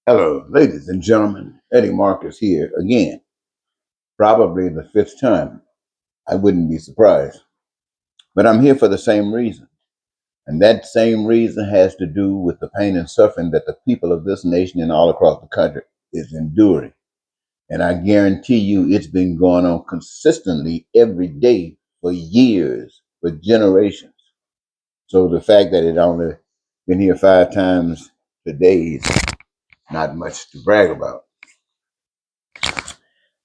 Hello, ladies and gentlemen. Eddie Marcus here again, probably the fifth time. I wouldn't be surprised. But I'm here for the same reason. And that same reason has to do with the pain and suffering that the people of this nation and all across the country is enduring. And I guarantee you it's been going on consistently every day for years, for generations. So the fact that it only been here 5 times today is not much to brag about.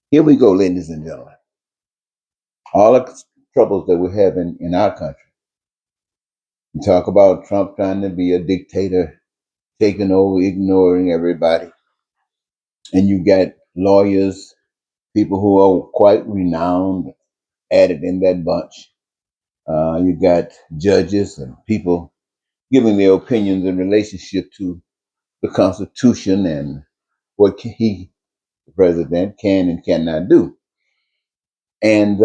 Here we go, ladies and gentlemen. All the troubles that we're having in our country. You talk about Trump trying to be a dictator, taking over, ignoring everybody. And you got lawyers, people who are quite renowned, added in that bunch. You got judges and people giving their opinions in relationship to the Constitution and what he, the president, can and cannot do. And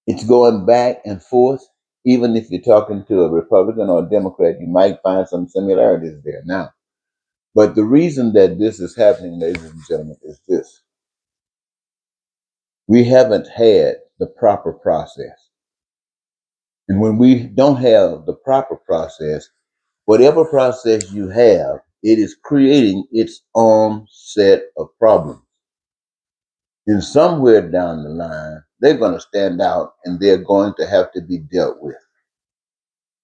it's going back and forth. Even if you're talking to a Republican or a Democrat, you might find some similarities there now. But the reason that this is happening, ladies and gentlemen, is this. We haven't had the proper process. And when we don't have the proper process, whatever process you have, it is creating its own set of problems. And somewhere down the line, they're going to stand out and they're going to have to be dealt with.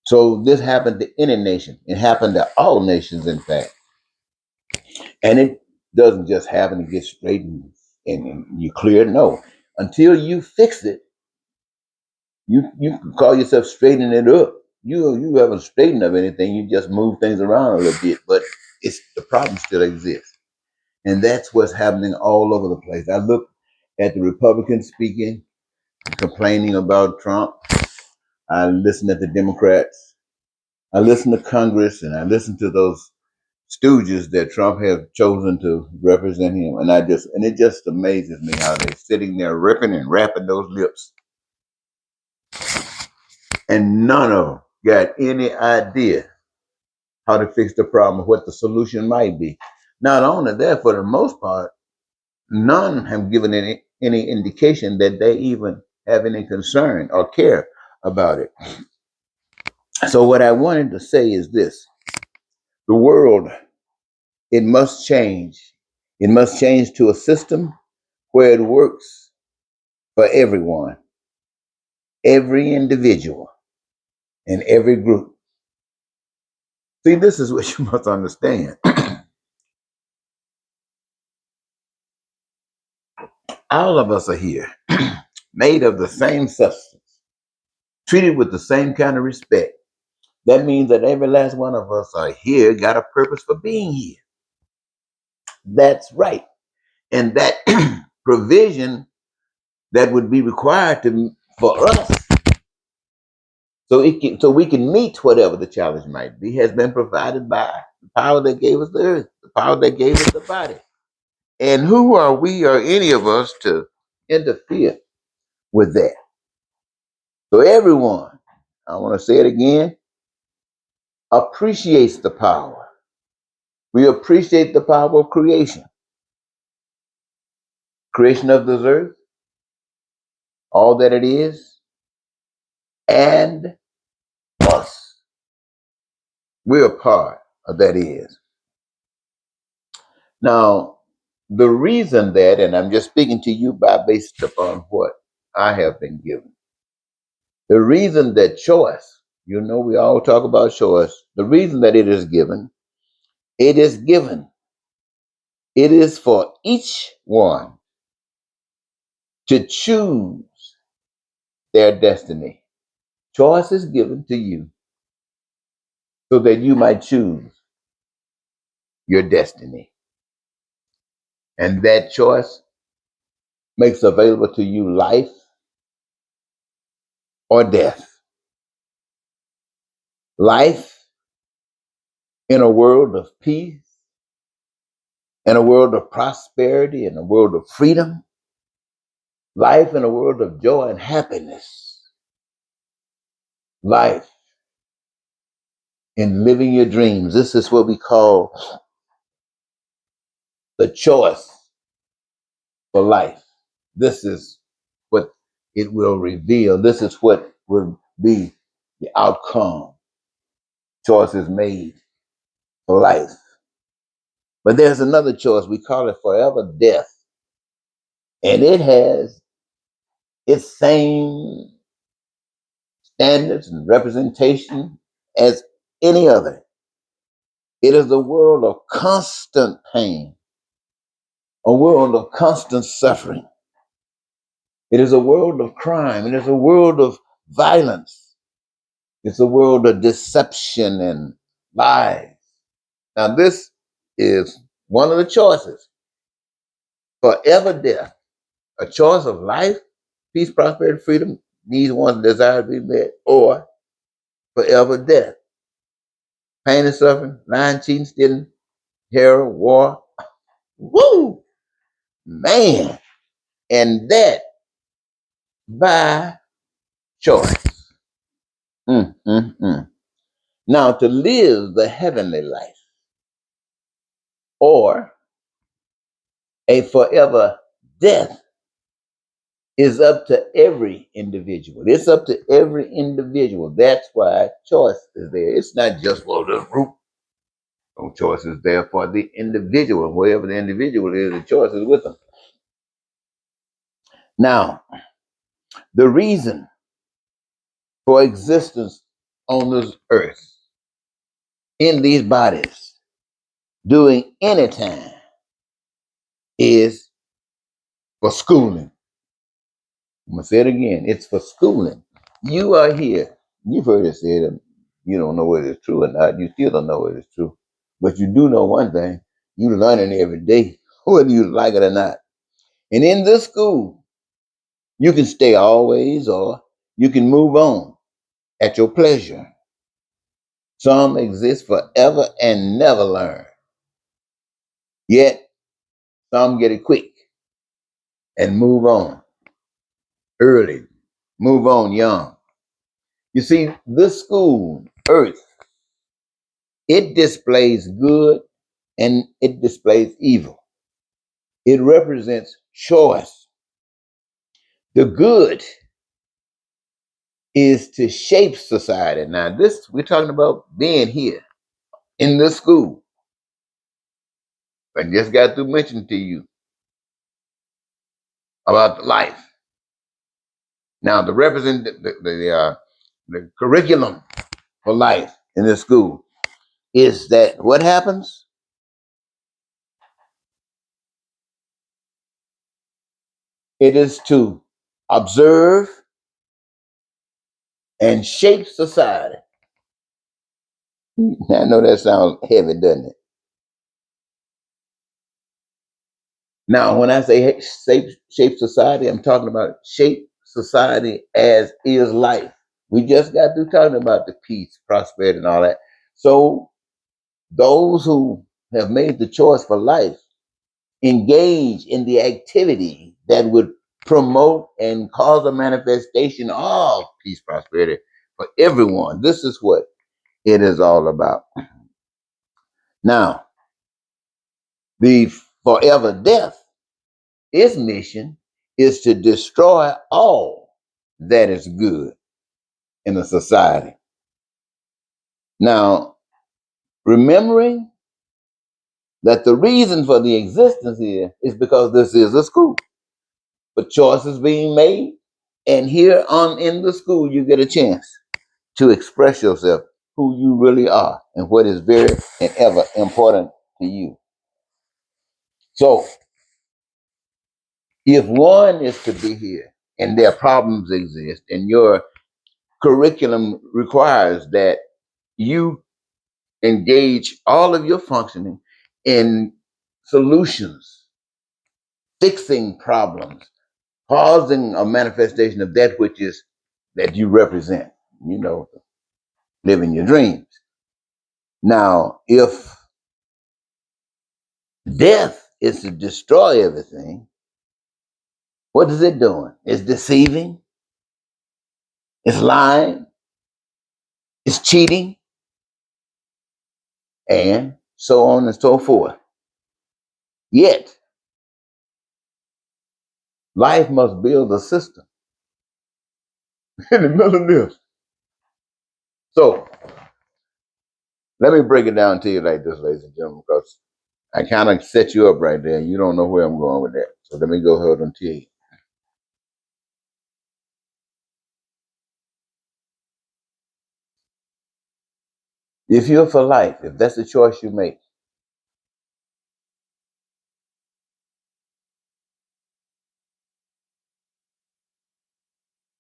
So this happened to any nation. It happened to all nations, in fact. And it doesn't just happen to get straightened and you clear. No. Until you fix it, you can call yourself straightening it up. You haven't straightened up anything, you just move things around a little bit, but it's the problem still exists. And that's what's happening all over the place. I look at the Republicans speaking, complaining about Trump. I listen at the Democrats. I listen to Congress and I listen to those stooges that Trump have chosen to represent him. And it just amazes me how they're sitting there ripping and rapping those lips. And none of them got any idea how to fix the problem, what the solution might be. Not only that, for the most part, none have given any indication that they even have any concern or care about it. So what I wanted to say is this. The world, it must change. It must change to a system where it works for everyone, every individual, and every group. See, this is what you must understand. All of us are here, made of the same substance, treated with the same kind of respect. That means that every last one of us are here, got a purpose for being here. That's right. And that provision that would be required for us so we can meet whatever the challenge might be has been provided by the power that gave us the earth, the power that gave us the body. And who are we or any of us to interfere with that? So everyone, I want to say it again, appreciates the power. We appreciate the power of creation. Creation of this earth, all that it is, and us. We're a part of that is. Now, the reason that, and I'm just speaking to you based upon what I have been given. The reason that choice, we all talk about choice. The reason that it is given, it is given. It is for each one to choose their destiny. Choice is given to you so that you might choose your destiny. And that choice makes available to you life or death. Life in a world of peace, in a world of prosperity, in a world of freedom. Life in a world of joy and happiness. Life in living your dreams. This is what we call the choice for life. This is what it will reveal. This is what will be the outcome. Choice is made for life. But there's another choice. We call it forever death. And it has its same standards and representation as any other. It is a world of constant pain, a world of constant suffering. It is a world of crime. It is a world of violence. It's a world of deception and lies. Now, this is one of the choices. Forever death, a choice of life, peace, prosperity, freedom, needs, wants, and desires to be met, or forever death. Pain and suffering, lying, cheating, stealing, terror, war. Woo! Man. And that by choice. Mm. Now, to live the heavenly life or a forever death is up to every individual. It's up to every individual. That's why choice is there. It's not just for the group. No, choice is there for the individual. Wherever the individual is, the choice is with them. Now, the reason for existence on this earth, in these bodies, doing any time, is for schooling. I'm gonna say it again. It's for schooling. You are here. You've heard it said. You don't know whether it's true or not. You still don't know whether it's true, but you do know one thing: you're learning every day, whether you like it or not. And in this school, you can stay always, or you can move on at your pleasure. Some exist forever and never learn. Yet some get it quick and move on early, move on young. You see, this school, Earth, it displays good and it displays evil. It represents choice. The good is to shape society. Now, this we're talking about being here in this school. I just got to mention to you about life. Now, the curriculum for life in this school is that what happens? It is to observe and shape society. I know that sounds heavy, doesn't it? Now, when I say shape society, I'm talking about shape society as is life. We just got through talking about the peace, prosperity, and all that. So, those who have made the choice for life engage in the activity that would promote and cause a manifestation of peace, prosperity for everyone. This is what it is all about. Now, the forever death, its mission is to destroy all that is good in a society. Now, remembering that the reason for the existence here is because this is a school, but choices being made, and here on in the school, you get a chance to express yourself, who you really are, and what is very and ever important to you. So, if one is to be here and their problems exist, and your curriculum requires that you engage all of your functioning in solutions, fixing problems, causing a manifestation of that which is that you represent, you know, living your dreams. Now, if death is to destroy everything, what is it doing? It's deceiving, it's lying, it's cheating, and so on and so forth. Yet, life must build a system in the middle of this. So, let me break it down to you like this, ladies and gentlemen, because I kind of set you up right there. You don't know where I'm going with that. So, let me go ahead and tell you. If you're for life, if that's the choice you make,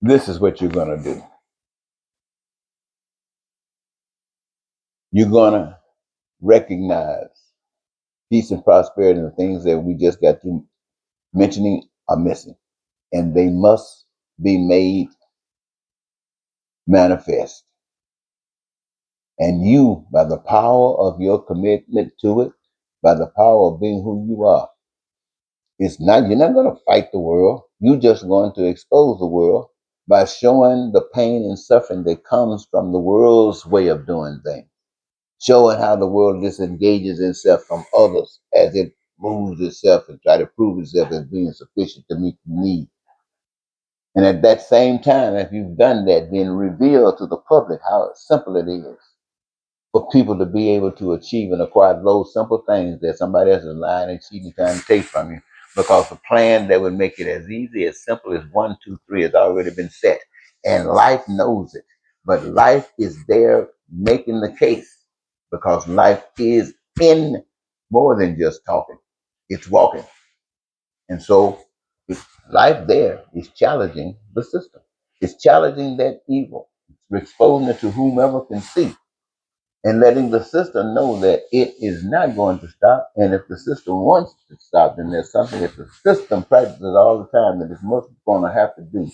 this is what you're going to do. You're going to recognize peace and prosperity and the things that we just got through mentioning are missing. And they must be made manifest. And you, by the power of your commitment to it, by the power of being who you are, you're not going to fight the world. You're just going to expose the world by showing the pain and suffering that comes from the world's way of doing things, showing how the world disengages itself from others as it moves itself and try to prove itself as being sufficient to meet the need. And at that same time, if you've done that, then reveal to the public how simple it is for people to be able to achieve and acquire those simple things that somebody else is lying and cheating, trying to take from you. Because the plan that would make it as easy, as simple as 1, 2, 3 has already been set. And life knows it. But life is there making the case because life is in more than just talking, it's walking. And so life there is challenging the system. It's challenging that evil. It's exposing it to whomever can see and letting the system know that it is not going to stop. And if the system wants to stop, then there's something that the system practices all the time that it's most going to have to do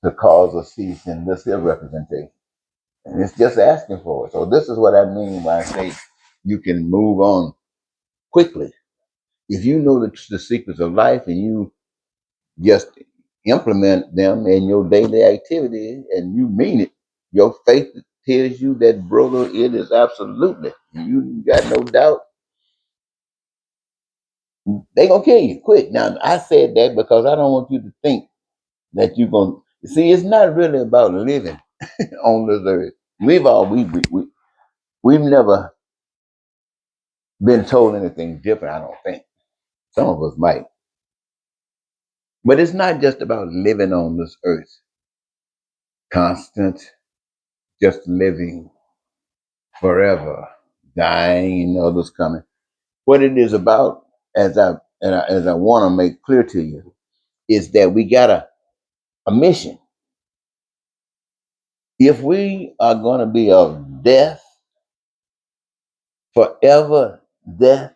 to cause a cease in this here representation. And it's just asking for it. So this is what I mean when I say you can move on quickly. If you know the secrets of life and you just implement them in your daily activity and you mean it, your faith tells you that, brother, it is absolutely. You got no doubt. They gonna kill you quick. Now I said that because I don't want you to think that you're gonna see. It's not really about living on this earth. We've never been told anything different. I don't think some of us might, but it's not just about living on this earth, constant, just living forever, dying and others coming. What it is about, as I want to make clear to you, is that we got a mission. If we are going to be of death, forever death,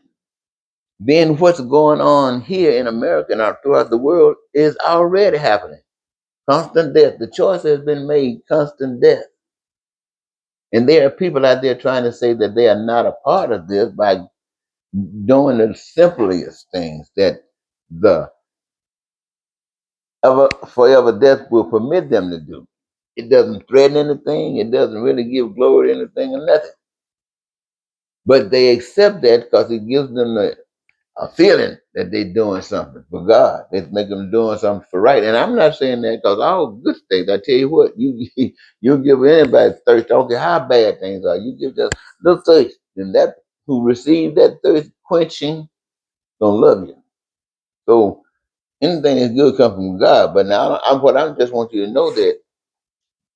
then what's going on here in America and throughout the world is already happening. Constant death. The choice has been made, constant death. And there are people out there trying to say that they are not a part of this by doing the simplest things that the forever death will permit them to do. It doesn't threaten anything. It doesn't really give glory to anything or nothing. But they accept that because it gives them a feeling that they're doing something for God. It's making them doing something for right. And I'm not saying that because all good things. I tell you what, you give anybody thirst. I don't care how bad things are. You give just little thirst, and that who receive that thirst quenching gonna love you. So anything that's good comes from God. But now, what I just want you to know that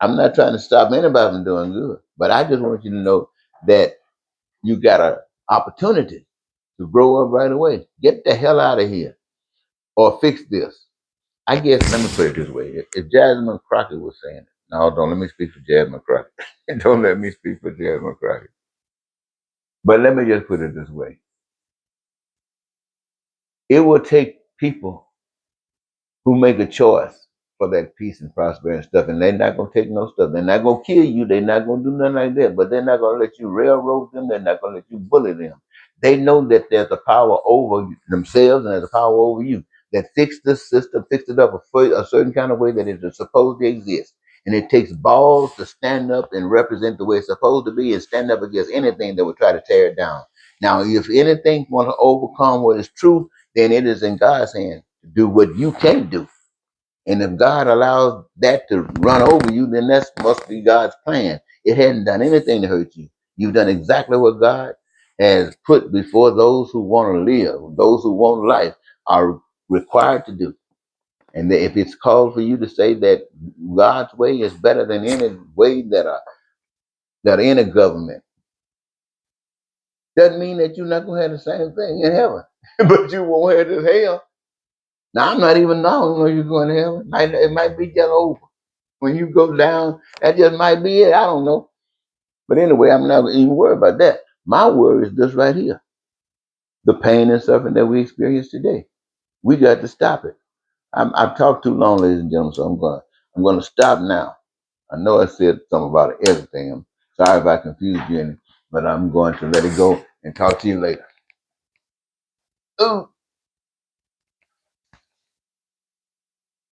I'm not trying to stop anybody from doing good. But I just want you to know that you got an opportunity to grow up right away. Get the hell out of here or fix this. I guess, let me put it this way. If Jasmine Crockett was saying it, no, don't let me speak for Jasmine Crockett. Don't let me speak for Jasmine Crockett. But let me just put it this way. It will take people who make a choice for that peace and prosperity and stuff, and they're not gonna take no stuff. They're not gonna kill you. They're not gonna do nothing like that. But they're not gonna let you railroad them. They're not gonna let you bully them. They know that there's a power over themselves and there's a power over you that fix this system, fix it up a certain kind of way that it is supposed to exist. And it takes balls to stand up and represent the way it's supposed to be and stand up against anything that would try to tear it down. Now, if anything want to overcome what is true, then it is in God's hand to do what you can't do. And if God allows that to run over you, then that must be God's plan. It hadn't done anything to hurt you. You've done exactly what God has put before those who want to live, those who want life, are required to do. And if it's called for you to say that God's way is better than any way that any government, doesn't mean that you're not gonna have the same thing in heaven, but you won't have it in hell. Now I'm not even knowing when you're going to heaven. It might be just over. When you go down, that just might be it. I don't know. But anyway, I'm not even worried about that. My worry is this right here. The pain and suffering that we experience today. We got to stop it. I've talked too long, ladies and gentlemen, so I'm going to stop now. I know I said something about everything. I'm sorry if I confused you, but I'm going to let it go and talk to you later. Ooh.